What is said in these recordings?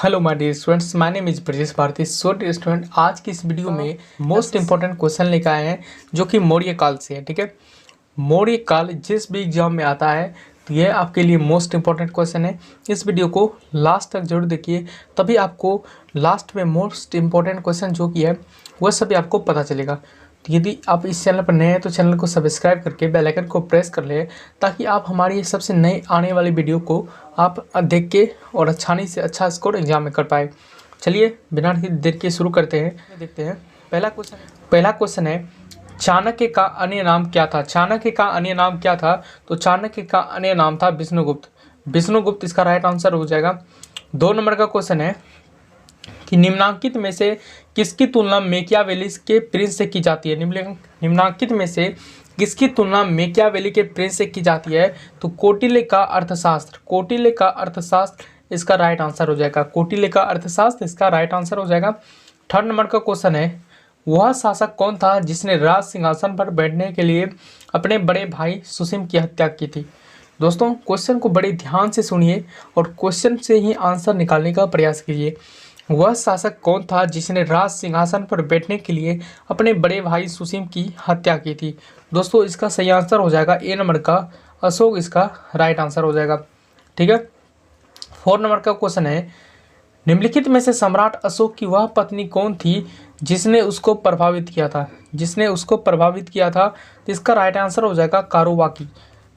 Hello my dear students, my name is Brajesh Bharti. So dear student, आज की इस video में मोस्ट इंपॉर्टेंट क्वेश्चन लेकर आए हैं जो कि मौर्य काल से है। ठीक है, मौर्य काल जिस भी एग्जाम में आता है तो यह आपके लिए मोस्ट इंपॉर्टेंट क्वेश्चन है। इस वीडियो को लास्ट तक जरूर देखिए, तभी आपको लास्ट में मोस्ट इंपॉर्टेंट क्वेश्चन जो कि है वह सभी आपको पता चलेगा। तो यदि आप इस चैनल पर नए हैं तो चैनल को सब्सक्राइब करके बेल आइकन को प्रेस कर लें, ताकि आप हमारी सबसे नई आने वाली वीडियो को आप देख के और आसानी से अच्छा स्कोर एग्जाम में कर पाए। चलिए बिना देर के शुरू करते हैं। देखते हैं पहला क्वेश्चन है, चाणक्य का अन्य नाम क्या था? चाणक्य का अन्य नाम क्या था? तो चाणक्य का अन्य नाम था विष्णुगुप्त। विष्णुगुप्त इसका राइट आंसर हो जाएगा। 2 नंबर का क्वेश्चन है कि निम्नांकित में से किसकी तुलना मेकियावेली के प्रिंस से की जाती है? निम्नांकित में से किसकी तुलना मेकियावेली के प्रिंस से की जाती है? तो कौटिल्य का अर्थशास्त्र। कौटिल्य का अर्थशास्त्र इसका राइट आंसर हो जाएगा। कौटिल्य का अर्थशास्त्र इसका राइट आंसर हो जाएगा। 3rd नंबर का क्वेश्चन है, वह शासक कौन था जिसने राज सिंहासन पर बैठने के लिए अपने बड़े भाई सुसीम की हत्या की थी? दोस्तों, क्वेश्चन को बड़े ध्यान से सुनिए और क्वेश्चन से ही आंसर निकालने का प्रयास कीजिए। वह शासक कौन था जिसने राज सिंहासन पर बैठने के लिए अपने बड़े भाई सुसीम की हत्या की थी? दोस्तों, इसका सही आंसर हो जाएगा ए नंबर का अशोक, इसका राइट आंसर हो जाएगा। ठीक है, 4 नंबर का क्वेश्चन है, निम्नलिखित में से सम्राट अशोक की वह पत्नी कौन थी जिसने उसको प्रभावित किया था? जिसने उसको प्रभावित किया था, तो इसका राइट आंसर हो जाएगा कारोबाकी।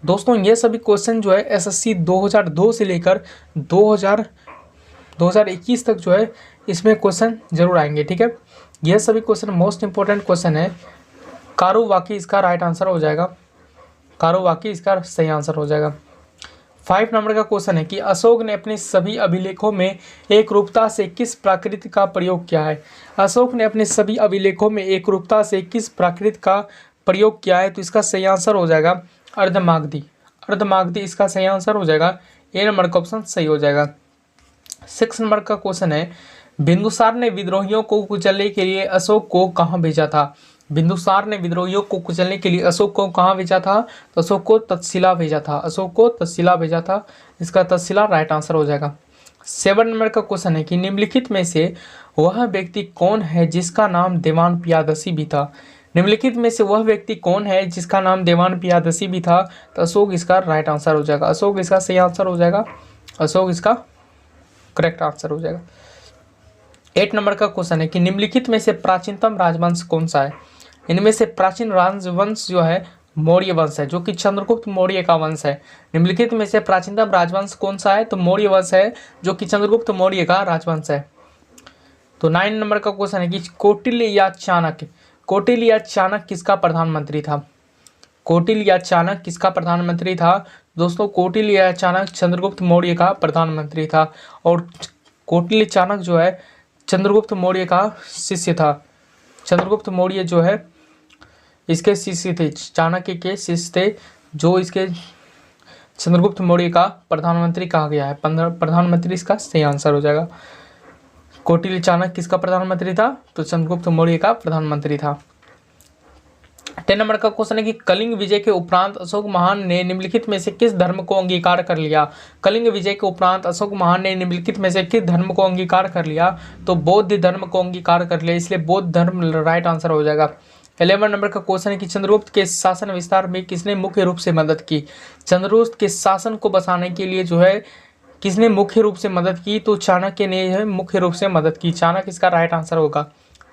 दोस्तों, ये सभी क्वेश्चन जो है एसएससी 2002 से लेकर 2021 तक जो है इसमें क्वेश्चन जरूर आएंगे। ठीक है, यह सभी क्वेश्चन मोस्ट इंपॉर्टेंट क्वेश्चन है। कारोबाकी इसका राइट आंसर हो जाएगा। कारोबाकी इसका सही आंसर हो जाएगा। 5 नंबर का क्वेश्चन है कि अशोक ने अपने सभी अभिलेखों में एकरूपता से किस प्राकृत का प्रयोग किया है? अशोक ने अपने सभी अभिलेखों में एकरूपता से किस प्राकृत का प्रयोग किया है? तो इसका सही आंसर हो जाएगा अर्धमागधी। अर्धमागधी इसका सही आंसर हो जाएगा। ए नंबर का ऑप्शन सही हो जाएगा। 6 नंबर का क्वेश्चन है, बिंदुसार ने विद्रोहियों को कुचलने के लिए अशोक को कहाँ भेजा था? बिंदुसार ने विद्रोहियों को कुचलने के लिए अशोक को कहाँ भेजा था? तो अशोक को तक्षशिला भेजा था। अशोक को तक्षशिला भेजा था, इसका तक्षशिला राइट आंसर हो जाएगा। 7 नंबर का क्वेश्चन है कि निम्नलिखित में से वह व्यक्ति कौन है जिसका नाम देवान पियादसी भी था? निम्नलिखित में से वह व्यक्ति कौन है जिसका नाम देवान पियादसी भी था? तो अशोक इसका राइट आंसर हो जाएगा। अशोक इसका सही आंसर हो जाएगा। अशोक इसका करेक्ट आंसर हो जाएगा। 8 नंबर का क्वेश्चन है कि निम्नलिखित में से प्राचीनतम राजवंश कौन सा है? इनमें से प्राचीन राजवंश जो है मौर्य वंश है, जो कि चंद्रगुप्त मौर्य का वंश है। निम्नलिखित में से प्राचीनतम राजवंश कौन सा है? तो मौर्य वंश है, जो कि चंद्रगुप्त मौर्य का राजवंश है। तो 9 नंबर का क्वेश्चन है कि कौटिल्य या चाणक्य, कौटिल्य या चाणक्य किसका प्रधानमंत्री था? कौटिल्य या चाणक्य किसका प्रधानमंत्री था? दोस्तों, कौटिल्य या चाणक्य चंद्रगुप्त मौर्य का प्रधानमंत्री था। और कौटिल्य चाणक्य जो है चंद्रगुप्त मौर्य का शिष्य था। चंद्रगुप्त मौर्य जो है इसके शिष्य थे, चाणक्य के शिष्य थे, जो इसके चंद्रगुप्त मौर्य का प्रधानमंत्री कहा गया है। प्रधानमंत्री इसका सही आंसर हो जाएगा। कौटिल्य चाणक्य किसका प्रधानमंत्री था? तो चंद्रगुप्त मौर्य का प्रधानमंत्री था। 10 नंबर का क्वेश्चन है कि कलिंग विजय के उपरांत अशोक महान ने निम्नलिखित में से किस धर्म को अंगीकार कर लिया? कलिंग विजय के उपरांत अशोक महान ने निम्नलिखित में से किस धर्म को अंगीकार कर लिया? तो बौद्ध धर्म को अंगीकार कर लिया, इसलिए बौद्ध धर्म राइट आंसर हो जाएगा। 11 नंबर का क्वेश्चन है कि चंद्रगुप्त के शासन विस्तार में किसने मुख्य रूप से मदद की? चंद्रगुप्त के शासन को बसाने के लिए जो है किसने मुख्य रूप से मदद की? तो चाणक्य ने है मुख्य रूप से मदद की। चाणक्य इसका राइट आंसर होगा।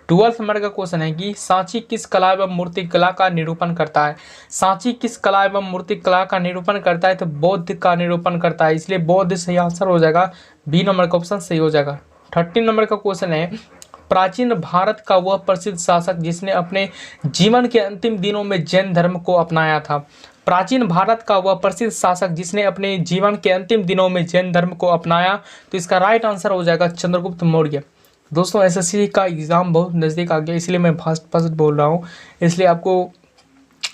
12 नंबर का क्वेश्चन है कि सांची किस कला एवं मूर्तिकला का निरूपण करता है? सांची किस कला एवं मूर्तिकला का निरूपण करता है? तो बौद्ध का निरूपण करता है, इसलिए बौद्ध सही आंसर हो जाएगा। बी नंबर का ऑप्शन सही हो जाएगा। 13 नंबर का क्वेश्चन है, प्राचीन भारत का वह प्रसिद्ध शासक जिसने अपने जीवन के अंतिम दिनों में जैन धर्म को अपनाया था? प्राचीन भारत का वह प्रसिद्ध शासक जिसने अपने जीवन के अंतिम दिनों में जैन धर्म को अपनाया, तो इसका राइट आंसर हो जाएगा चंद्रगुप्त मौर्य। दोस्तों, एसएससी का एग्ज़ाम बहुत नज़दीक आ गया, इसलिए मैं फास्ट बोल रहा हूँ, इसलिए आपको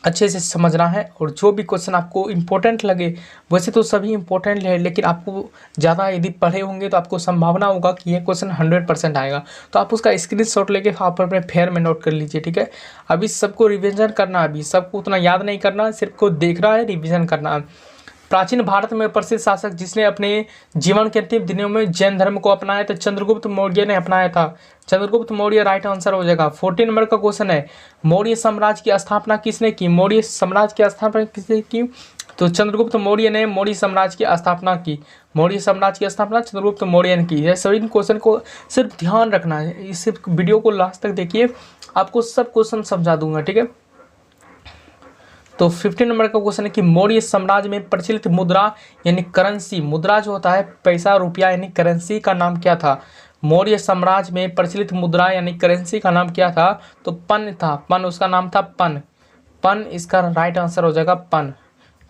अच्छे से समझना है। और जो भी क्वेश्चन आपको इम्पोर्टेंट लगे, वैसे तो सभी इम्पोर्टेंट है, लेकिन आपको ज़्यादा यदि पढ़े होंगे तो आपको संभावना होगा कि ये क्वेश्चन 100% आएगा, तो आप उसका स्क्रीनशॉट लेके आप अपने फेयर में नोट कर लीजिए। ठीक है, अभी सबको रिविज़न करना, अभी सबको उतना याद नहीं करना, सिर्फ को देखना है, रिविज़न करना है। प्राचीन भारत में प्रसिद्ध शासक जिसने अपने जीवन के अंतिम दिनों में जैन धर्म को अपनाया तो चंद्रगुप्त मौर्य ने अपनाया था। चंद्रगुप्त मौर्य राइट आंसर हो जाएगा। 14 नंबर का क्वेश्चन है, मौर्य साम्राज्य की स्थापना किसने की? मौर्य साम्राज्य की स्थापना किसने की? तो चंद्रगुप्त मौर्य ने मौर्य साम्राज्य की स्थापना की। मौर्य साम्राज्य की स्थापना चंद्रगुप्त मौर्य ने की है। सभी क्वेश्चन को सिर्फ ध्यान रखना है, इस वीडियो को लास्ट तक देखिए, आपको सब क्वेश्चन समझा दूंगा, ठीक है। तो 15 नंबर का क्वेश्चन है कि मौर्य साम्राज्य में प्रचलित मुद्रा यानी करेंसी, मुद्रा जो होता है पैसा रुपया यानी करेंसी का नाम क्या था? मौर्य साम्राज्य में प्रचलित मुद्रा यानी करेंसी का नाम क्या था? तो पन था, पन, उसका नाम था पन। पन इसका राइट आंसर हो जाएगा, पन,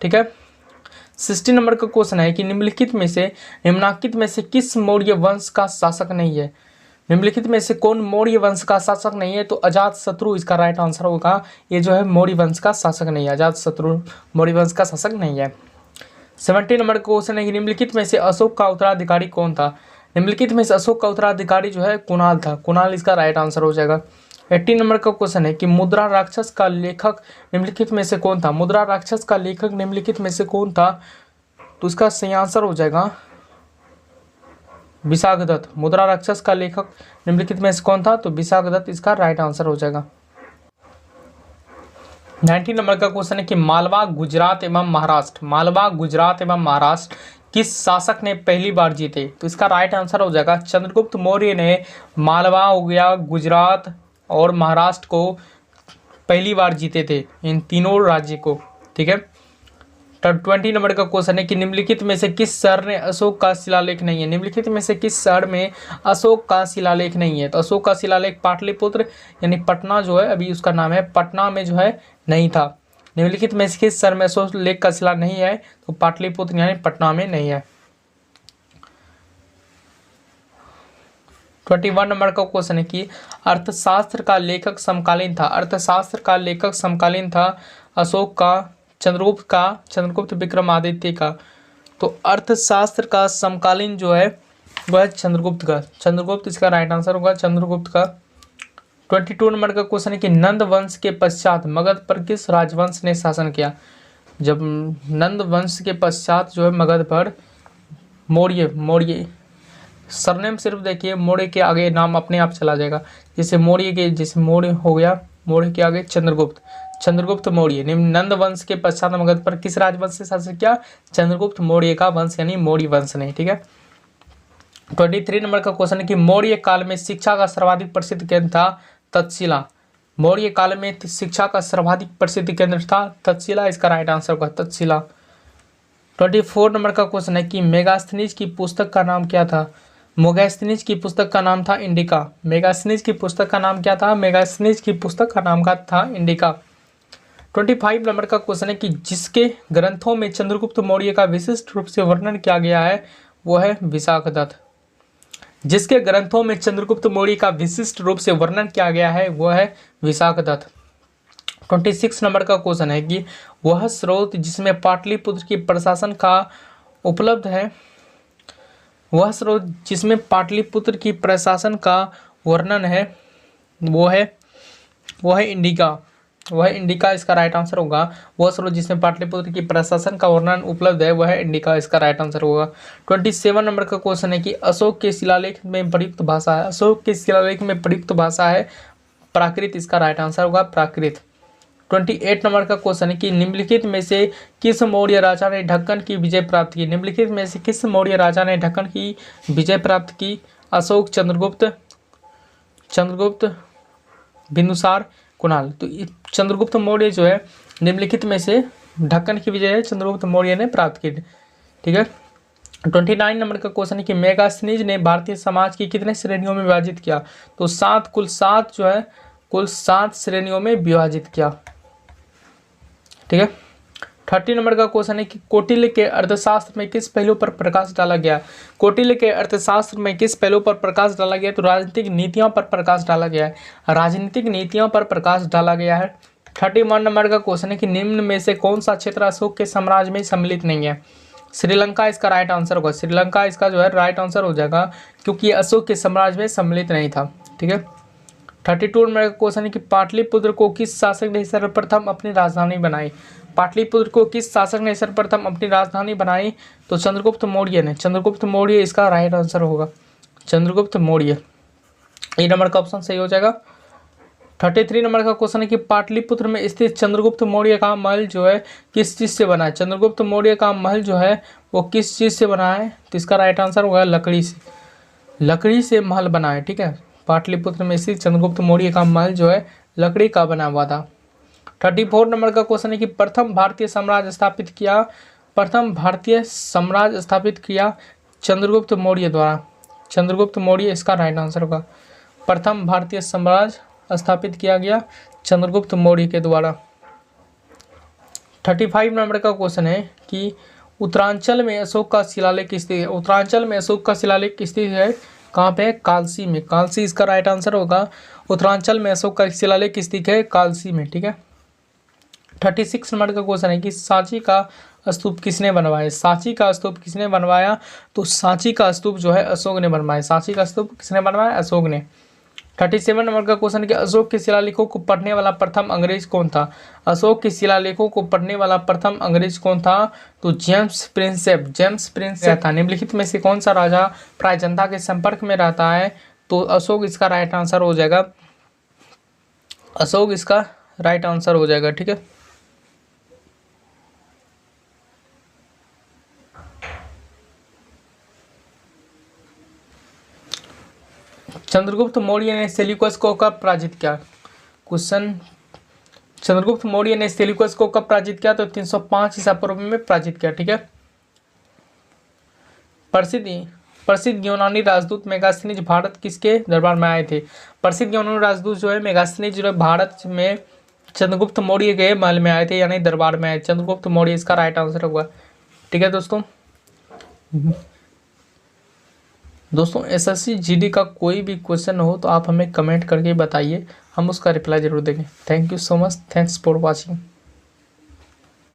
ठीक है। 16 नंबर का क्वेश्चन है कि निम्नलिखित में से किस मौर्य वंश का शासक नहीं है? निम्नलिखित में से कौन मौर्य वंश का शासक नहीं है? तो अजातशत्रु इसका राइट आंसर होगा। ये जो है मौर्य वंश का शासक नहीं है, अजातशत्रु मौर्य वंश का शासक नहीं है। 17 नंबर का क्वेश्चन है कि निम्नलिखित में से अशोक का उत्तराधिकारी कौन था? निम्नलिखित में से अशोक का उत्तराधिकारी जो है कुणाल था, कुणाल इसका राइट आंसर हो जाएगा। 18 नंबर का क्वेश्चन है कि मुद्रा राक्षस का लेखक निम्नलिखित में से कौन था? मुद्रा राक्षस का लेखक निम्नलिखित में से कौन था? तो इसका सही आंसर हो जाएगा विशाखदत्त। मुद्रा राक्षस का लेखक निम्नलिखित में से कौन था? तो विशाखदत्त इसका राइट आंसर हो जाएगा। 19 नंबर का क्वेश्चन है कि मालवा, गुजरात एवं महाराष्ट्र, मालवा, गुजरात एवं महाराष्ट्र किस शासक ने पहली बार जीते? तो इसका राइट आंसर हो जाएगा चंद्रगुप्त मौर्य ने मालवा हो गया, गुजरात और महाराष्ट्र को पहली बार जीते थे, इन तीनों राज्य को, ठीक है। 20 नंबर का क्वेश्चन है कि निम्नलिखित में से किस शहर में अशोक का शिलालेख नहीं है? निम्नलिखित में से किस शहर में अशोक का शिलालेख नहीं है? तो अशोक का शिलालेख पाटलिपुत्र यानी पटना जो है अभी उसका नाम है, पटना में जो है नहीं था। निम्नलिखित में से किस शहर में अशोक लेख का शिला नहीं है? तो पाटलिपुत्र यानी पटना में नहीं है। 21 नंबर का क्वेश्चन है कि अर्थशास्त्र का लेखक समकालीन था, अर्थशास्त्र का लेखक समकालीन था अशोक का, चंद्रगुप्त का, चंद्रगुप्त विक्रमादित्य का। तो अर्थशास्त्र का समकालीन जो है वह चंद्रगुप्त का, चंद्रगुप्त इसका राइट आंसर होगा, चंद्रगुप्त का। 22 नंबर का क्वेश्चन है कि नंद वंश के पश्चात मगध पर किस राजवंश ने शासन किया? जब नंद वंश के पश्चात जो है मगध पर मौर्य, मौर्य सरनेम सिर्फ देखिए, मौर्य के आगे नाम अपने आप चला जाएगा, जैसे मौर्य के, जैसे मौर्य हो गया, मौर्य के आगे चंद्रगुप्त, चंद्रगुप्त मौर्य। नंद वंश के पश्चात मगध पर किस राजवंश से शासन किया? चंद्रगुप्त मौर्य का वंश यानी मौर्य वंश ने, ठीक है। 23 नंबर का क्वेश्चन है कि मौर्य काल में शिक्षा का सर्वाधिक प्रसिद्ध केंद्र था तक्षशिला, मौर्य काल में शिक्षा का सर्वाधिक प्रसिद्ध केंद्र था तक्षशिला, इसका राइट आंसर होगा तक्षशिला। 24 नंबर का क्वेश्चन है कि मेगास्थनीज की पुस्तक का नाम क्या था? मेगास्थनीज की पुस्तक का नाम था इंडिका, मेगास्थनीज की पुस्तक का नाम क्या था? मेगास्थनीज की पुस्तक का नाम का था इंडिका। 25 नंबर का क्वेश्चन है कि जिसके ग्रंथों में चंद्रगुप्त मौर्य का विशिष्ट रूप से वर्णन किया गया है वो है विशाखदत्त, जिसके ग्रंथों में चंद्रगुप्त मौर्य का विशिष्ट रूप से वर्णन किया गया है वो है विशाखदत्त। 26 नंबर का क्वेश्चन है कि वह स्रोत जिसमें पाटलिपुत्र की प्रशासन का उपलब्ध है, वह स्रोत जिसमें पाटलिपुत्र की प्रशासन का वर्णन है वो है इंडिका, वह इंडिका इसका राइट आंसर होगा। वह स्रोत जिसमें पाटलिपुत्र की प्रशासन का वर्णन उपलब्ध है वह इंडिका, इसका राइट आंसर होगा। 27 नंबर का क्वेश्चन है कि अशोक के शिलालेख में प्रयुक्त भाषा है, अशोक के शिलालेख में प्रयुक्त भाषा है प्राकृत, इसका राइट आंसर होगा प्राकृत। 28 नंबर का क्वेश्चन है कि निम्नलिखित में से किस मौर्य राजा ने ढक्कन की विजय प्राप्त की? निम्नलिखित में से किस मौर्य राजा ने ढक्कन की विजय प्राप्त की? अशोक, चंद्रगुप्त, बिंदुसार, कुणाल। तो चंद्रगुप्त मौर्य जो है निम्नलिखित में से ढक्कन की विजय चंद्रगुप्त मौर्य ने प्राप्त की, ठीक है। 29 नंबर का क्वेश्चन है कि मेगास्थनीज ने भारतीय समाज की कितने श्रेणियों में विभाजित किया? तो कुल सात श्रेणियों में विभाजित किया, ठीक है। 30 नंबर का क्वेश्चन है कि कौटिल्य के अर्थशास्त्र में किस पहलू पर प्रकाश डाला गया? कौटिल्य के अर्थशास्त्र में किस पहलू पर प्रकाश डाला गया? तो राजनीतिक नीतियों पर प्रकाश डाला गया है, राजनीतिक नीतियों पर प्रकाश डाला गया है। 31 नंबर का क्वेश्चन है कि निम्न में से कौन सा क्षेत्र अशोक के साम्राज्य में सम्मिलित नहीं है? श्रीलंका इसका राइट आंसर होगा, श्रीलंका इसका जो है राइट आंसर हो जाएगा क्योंकि अशोक के साम्राज्य में सम्मिलित नहीं था, ठीक है। 32 नंबर का क्वेश्चन है कि पाटलिपुत्र को किस शासक ने सर्वप्रथम अपनी राजधानी बनाई? पाटलिपुत्र को किस शासक ने सर्वप्रथम अपनी राजधानी बनाई? तो चंद्रगुप्त मौर्य ने। चंद्रगुप्त मौर्य इसका राइट आंसर होगा, चंद्रगुप्त मौर्य। ए नंबर का ऑप्शन सही हो जाएगा। 33 नंबर का क्वेश्चन है कि पाटलिपुत्र में स्थित चंद्रगुप्त मौर्य का महल जो है किस चीज़ से बना है? चंद्रगुप्त मौर्य का महल जो है वो किस चीज़ से बना है? तो इसका राइट आंसर होगा लकड़ी से। लकड़ी से महल बना है, ठीक है। पाटलिपुत्र में स्थित चंद्रगुप्त मौर्य का महल जो है लकड़ी का बना हुआ था। 34 नंबर का क्वेश्चन है कि प्रथम भारतीय साम्राज्य स्थापित किया, प्रथम भारतीय साम्राज्य स्थापित किया चंद्रगुप्त मौर्य द्वारा। चंद्रगुप्त मौर्य इसका राइट आंसर होगा। प्रथम भारतीय साम्राज्य स्थापित किया गया चंद्रगुप्त मौर्य के द्वारा। 35 नंबर का क्वेश्चन है कि उत्तरांचल में अशोक का शिलालेख स्थित है। उत्तरांचल में अशोक का शिलालेख स्थित है कहाँ पे? कालसी में। कालसी इसका राइट आंसर होगा। उत्तरांचल में अशोक का शिलालेख स्थित है कालसी में, ठीक है। 36 नंबर का क्वेश्चन है कि सांची का स्तूप किसने बनवाया? सांची का स्तूप किसने बनवाया? तो सांची का स्तूप जो है अशोक ने बनवाया। सांची का स्तूप किसने बनवाया? अशोक ने। 37 नंबर का क्वेश्चन है कि अशोक के शिलालेखों को पढ़ने वाला प्रथम अंग्रेज कौन था? अशोक के शिलालेखों को पढ़ने वाला प्रथम अंग्रेज कौन था? तो जेम्स प्रिंसेप। जेम्स प्रिंसेप था। निम्नलिखित में से कौन सा राजा प्राय जनता के संपर्क में रहता है? तो अशोक इसका राइट आंसर हो जाएगा। अशोक इसका राइट आंसर हो जाएगा, ठीक है। चंद्रगुप्त मौर्य ने सेल्यूकस को कब पराजित किया? क्वेश्चन, चंद्रगुप्त मौर्य ने सेल्यूकस को कब पराजित किया? तो 305 ईसा पूर्व में पराजित किया, ठीक है। प्रसिद्ध यूनानी राजदूत मेगास्थनीज भारत किसके दरबार में आए थे? प्रसिद्ध यूनानी राजदूत जो है मेगास्थनीज जो है भारत में चंद्रगुप्त मौर्य के महल में आए थे, यानी दरबार में आए। चंद्रगुप्त मौर्य इसका राइट आंसर होगा, ठीक है दोस्तों। एसएससी जीडी का कोई भी क्वेश्चन हो तो आप हमें कमेंट करके बताइए, हम उसका रिप्लाई जरूर देंगे। Thank you so much, thanks for watching.